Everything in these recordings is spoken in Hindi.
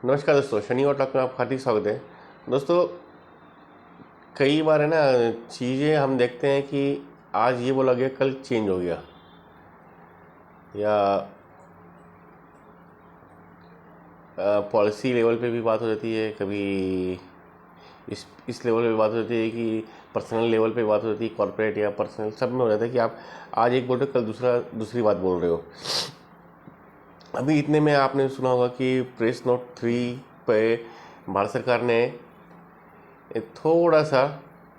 नमस्कार दोस्तों, शनि और टॉक में आपका हार्दिक स्वागत है। दोस्तों, कई बार है ना, चीज़ें हम देखते हैं कि आज ये बोला गया कल चेंज हो गया, या पॉलिसी लेवल पे भी बात हो जाती है, कभी इस लेवल पे बात हो जाती है कि पर्सनल लेवल पे बात हो जाती है, कॉर्पोरेट या पर्सनल सब में हो जाता है कि आप आज एक बोल रहे हो, कल दूसरी बात बोल रहे हो। अभी इतने में आपने सुना होगा कि प्रेस नोट 3 पे भारत सरकार ने थोड़ा सा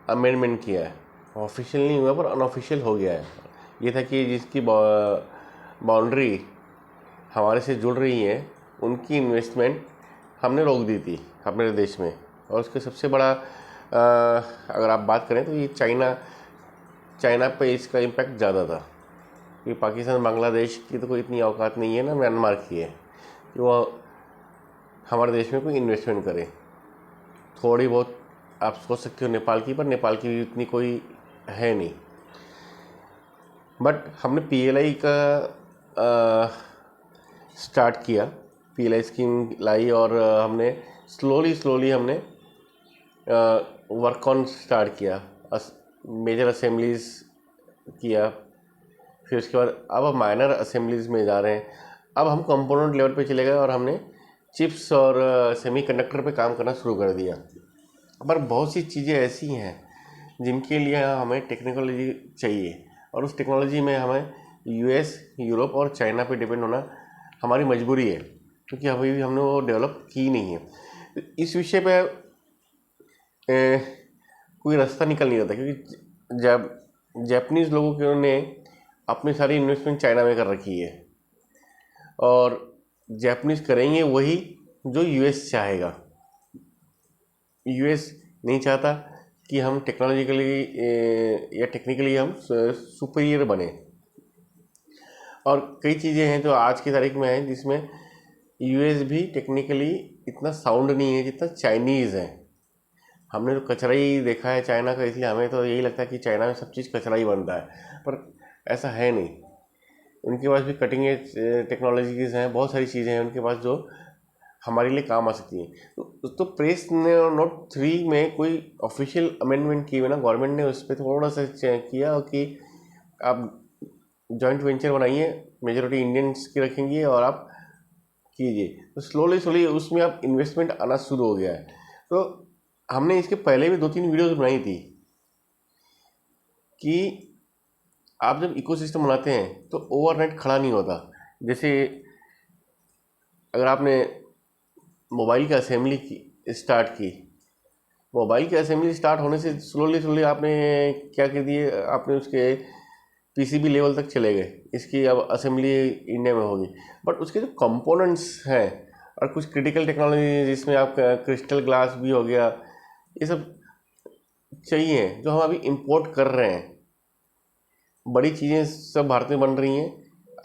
अमेंडमेंट किया है। ऑफिशियल नहीं हुआ पर अनऑफिशियल हो गया है। ये था कि जिसकी बाउंड्री हमारे से जुड़ रही है उनकी इन्वेस्टमेंट हमने रोक दी थी अपने देश में। और उसके सबसे बड़ा अगर आप बात करें तो ये चाइना पे इसका इम्पैक्ट ज़्यादा था, क्योंकि पाकिस्तान बांग्लादेश की तो कोई इतनी औकात नहीं है ना, म्यांमार की है कि वो हमारे देश में कोई इन्वेस्टमेंट करे। थोड़ी बहुत आप सोच सकते हो नेपाल की, पर नेपाल की भी इतनी कोई है नहीं। बट हमने पीएलआई का स्टार्ट किया, पीएलआई स्कीम लाई और हमने स्लोली हमने वर्क ऑन स्टार्ट किया, मेजर असेंबलीज किया। फिर उसके बाद अब हम माइनर असेंबलीज में जा रहे हैं। अब हम कंपोनेंट लेवल पे चले गए और हमने चिप्स और सेमीकंडक्टर पे काम करना शुरू कर दिया। पर बहुत सी चीज़ें ऐसी हैं जिनके लिए हमें टेक्नोलॉजी चाहिए, और उस टेक्नोलॉजी में हमें यूएस, यूरोप और चाइना पे डिपेंड होना हमारी मजबूरी है, क्योंकि अभी भी हमने वो डेवलप की नहीं है। तो इस विषय पे कोई रास्ता निकल नहीं रहा था, क्योंकि जब जापानीज़ लोगों के ने अपनी सारी इन्वेस्टमेंट चाइना में कर रखी है, और जापानीज़ करेंगे वही जो यूएस चाहेगा। यूएस नहीं चाहता कि हम टेक्नोलॉजिकली या टेक्निकली हम सुपीरियर बने। और कई चीज़ें हैं जो आज की तारीख में हैं जिसमें यूएस भी टेक्निकली इतना साउंड नहीं है जितना चाइनीज़ है। हमने तो कचरा ही देखा है चाइना का, इसलिए हमें तो यही लगता है कि चाइना में सब चीज़ कचरा ही बनता है, पर ऐसा है नहीं। उनके पास भी कटिंग एज टेक्नोलॉजीज़ हैं, बहुत सारी चीज़ें हैं उनके पास जो हमारे लिए काम आ सकती है। तो प्रेस ने नोट 3 में कोई ऑफिशियल अमेंडमेंट किए हुए ना, गवर्नमेंट ने उस पर थोड़ा सा किया कि आप जॉइंट वेंचर बनाइए, मेजोरिटी इंडियंस की रखेंगे और आप कीजिए। तो स्लोली उसमें आप इन्वेस्टमेंट आना शुरू हो गया है। तो हमने इसके पहले भी 2-3 वीडियोस बनाई थी कि आप जब इकोसिस्टम बनाते हैं तो ओवरनाइट खड़ा नहीं होता। जैसे अगर आपने मोबाइल की असेंबली स्टार्ट की, मोबाइल की असेंबली स्टार्ट होने से स्लोली आपने क्या कर दिए, आपने उसके पीसीबी लेवल तक चले गए, इसकी अब असेंबली इंडिया में होगी। बट उसके जो कंपोनेंट्स हैं और कुछ क्रिटिकल टेक्नोलॉजी जिसमें आपका क्रिस्टल ग्लास भी हो गया, ये सब चाहिए जो हम अभी इंपोर्ट कर रहे हैं। बड़ी चीज़ें सब भारत में बन रही हैं,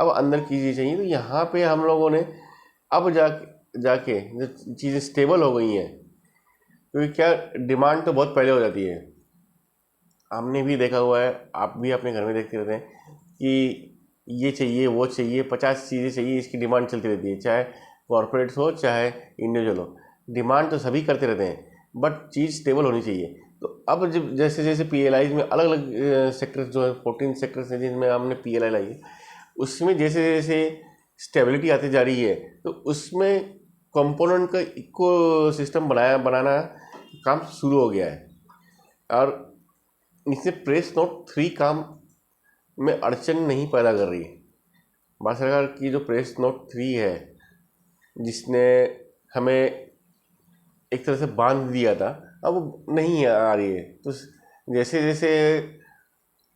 अब अंदर की चीज़ें चाहिए। तो यहाँ पे हम लोगों ने अब जाके जो चीज़ें स्टेबल हो गई हैं, क्योंकि क्या डिमांड तो बहुत पहले हो जाती है। हमने भी देखा हुआ है, आप भी अपने घर में देखते रहते हैं कि ये चाहिए वो चाहिए, 50 चीज़ें चाहिए, इसकी डिमांड चलती रहती है। चाहे कॉरपोरेट्स हो चाहे इंडिविजुअल हो, डिमांड तो सभी करते रहते हैं, बट चीज़ स्टेबल होनी चाहिए। तो अब जब जैसे जैसे पीएलआई में अलग अलग सेक्टर्स जो है, 14 सेक्टर्स हैं जिनमें हमने पीएलआई लाई है, उसमें जैसे जैसे स्टेबिलिटी आती जा रही है, तो उसमें कंपोनेंट का इको सिस्टम बनाना काम शुरू हो गया है। और इससे प्रेस नोट 3 काम में अड़चन नहीं पैदा कर रही है। भारत सरकार की जो प्रेस नोट 3 है, जिसने हमें एक तरह से बांध दिया था, अब वो नहीं आ रही है। तो जैसे जैसे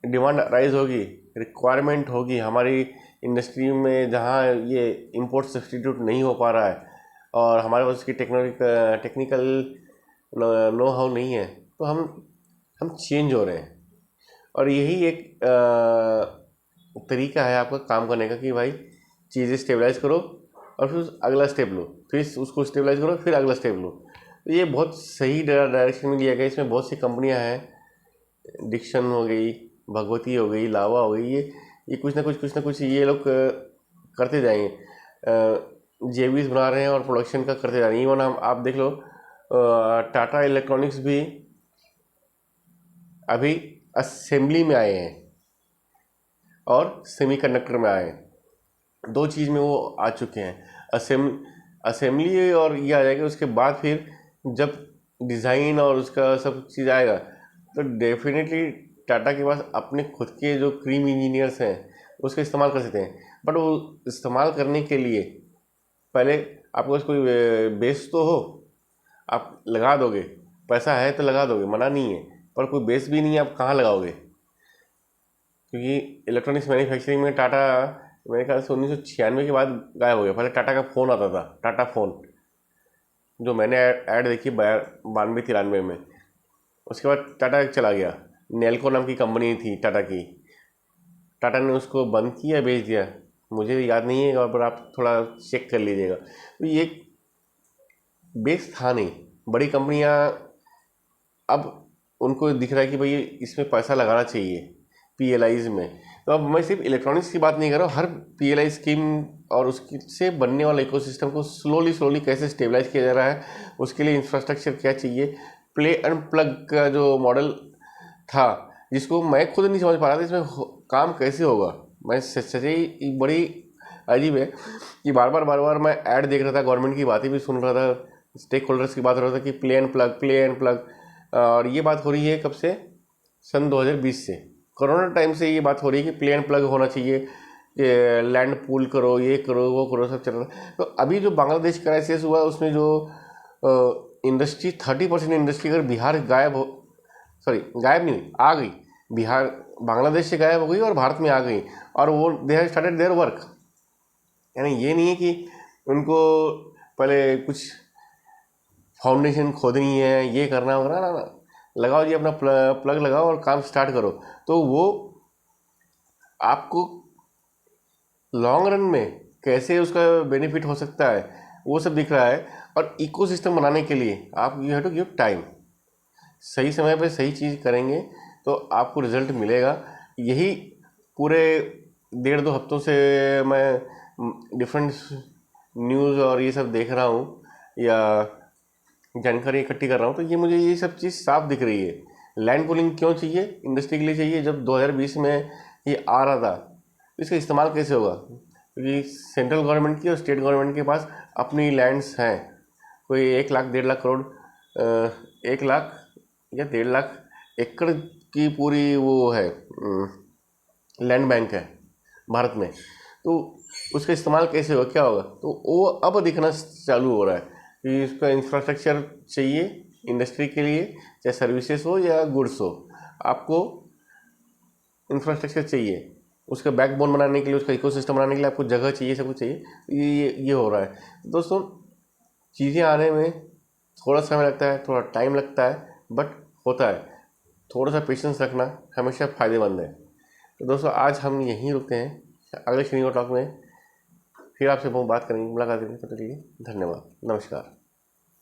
डिमांड राइज होगी, रिक्वायरमेंट होगी हमारी इंडस्ट्री में, जहाँ ये इंपोर्ट सब्सटीट्यूट नहीं हो पा रहा है और हमारे पास उसकी टेक्निकल नो हाउ नहीं है, तो हम चेंज हो रहे हैं। और यही एक तरीका है आपका काम करने का कि भाई चीज़ें स्टेबलाइज करो और फिर अगला स्टेप लो, फिर उसको स्टेबलाइज करो, फिर अगला स्टेप लो। तो ये बहुत सही डायरेक्शन में लिया गया। इसमें बहुत सी कंपनियां हैं, डिक्शन हो गई, भगवती हो गई, लावा हो गई, ये कुछ ना कुछ ये लोग करते जाएंगे। जेबीज बना रहे हैं और प्रोडक्शन का करते जा रहे हैं। इवन हम आप देख लो, टाटा इलेक्ट्रॉनिक्स भी अभी असेंबली में आए हैं और सेमीकंडक्टर में आए हैं। दो चीज़ में वो आ चुके हैं। असेंबली और ये आ जाएगा, उसके बाद फिर जब डिज़ाइन और उसका सब चीज़ आएगा तो डेफिनेटली टाटा के पास अपने खुद के जो क्रीम इंजीनियर्स हैं उसका इस्तेमाल कर सकते हैं। बट वो इस्तेमाल करने के लिए पहले आपके पास कोई बेस तो हो, आप लगा दोगे, पैसा है तो लगा दोगे, मना नहीं है, पर कोई बेस भी नहीं है, आप कहाँ लगाओगे? क्योंकि इलेक्ट्रॉनिक्स मैन्युफैक्चरिंग में टाटा मेरे ख्याल से 1996 के बाद गायब हो गया। पहले टाटा का फ़ोन आता था, टाटा फ़ोन, जो मैंने ऐड देखी 92-93 में। उसके बाद टाटा चला गया। नेल्को नाम की कंपनी थी टाटा की, टाटा ने उसको बंद किया, बेच दिया, मुझे याद नहीं है, और पर आप थोड़ा चेक कर लीजिएगा। तो ये बेस था नहीं। बड़ी कंपनियां अब उनको दिख रहा है कि भाई इसमें पैसा लगाना चाहिए पीएलआईज में। तो अब मैं सिर्फ इलेक्ट्रॉनिक्स की बात नहीं कर रहा हूँ, हर पीएलआई स्कीम और उसकी से बनने वाला इकोसिस्टम को स्लोली कैसे स्टेबलाइज किया जा रहा है, उसके लिए इंफ्रास्ट्रक्चर क्या चाहिए। प्ले एंड प्लग का जो मॉडल था, जिसको मैं खुद नहीं समझ पा रहा था इसमें काम कैसे होगा। मैं सच ही बड़ी अजीब है कि बार बार मैं ऐड देख रहा था, गवर्नमेंट की बातें भी सुन रहा था, स्टेक होल्डर्स की बात हो रहा था कि प्ले एंड प्लग। और ये बात हो रही है कब से? सन 2020 से, कोरोना टाइम से ये बात हो रही है कि प्ले एंड प्लग होना चाहिए, लैंड पूल करो, ये करो, वो करो, सब चल रहा है। तो अभी जो बांग्लादेश क्राइसिस हुआ उसमें जो इंडस्ट्री 30% इंडस्ट्री अगर बिहार गायब हो, सॉरी गायब नहीं, आ गई, बिहार बांग्लादेश से गायब हो गई और भारत में आ गई, और वो they have started their work. यानी ये नहीं है कि उनको पहले कुछ फाउंडेशन खोदनी है, ये करना होगा, ना, लगाओ जी, अपना प्लग लगाओ और काम स्टार्ट करो। तो वो आपको लॉन्ग रन में कैसे उसका बेनिफिट हो सकता है वो सब दिख रहा है। और इकोसिस्टम बनाने के लिए आप you have to give time. सही समय पे सही चीज़ करेंगे तो आपको रिजल्ट मिलेगा। यही पूरे 1.5-2 हफ्तों से मैं डिफरेंट न्यूज़ और ये सब देख रहा हूँ या जानकारी इकट्ठी कर रहा हूँ, तो ये मुझे ये सब चीज़ साफ दिख रही है। लैंड पूलिंग क्यों चाहिए? इंडस्ट्री के लिए चाहिए। जब 2020 में ये आ रहा था, इसका इस्तेमाल कैसे होगा? क्योंकि सेंट्रल गवर्नमेंट की और स्टेट गवर्नमेंट के पास अपनी लैंड्स हैं। कोई 1 लाख 1.5 लाख करोड़ 1 लाख या 1.5 लाख एकड़ की पूरी वो है, लैंड बैंक है भारत में। तो उसका इस्तेमाल कैसे होगा, क्या होगा? तो वो अब दिखना चालू हो रहा है कि इसका इंफ्रास्ट्रक्चर चाहिए इंडस्ट्री के लिए, चाहे सर्विसेज हो या गुड्स हो, आपको इंफ्रास्ट्रक्चर चाहिए। उसका बैकबोन बनाने के लिए, उसका इकोसिस्टम बनाने के लिए आपको जगह चाहिए, सब कुछ चाहिए। ये हो रहा है दोस्तों। चीज़ें आने में थोड़ा समय लगता है, थोड़ा टाइम लगता है, बट होता है। थोड़ा सा पेशेंस रखना हमेशा फ़ायदेमंद है। तो दोस्तों आज हम यहीं रुकते हैं, अगले शनिवार टॉक में फिर आपसे बहुत बात करेंगे, मुलाकात करेंगे। तब तक के लिए धन्यवाद, नमस्कार।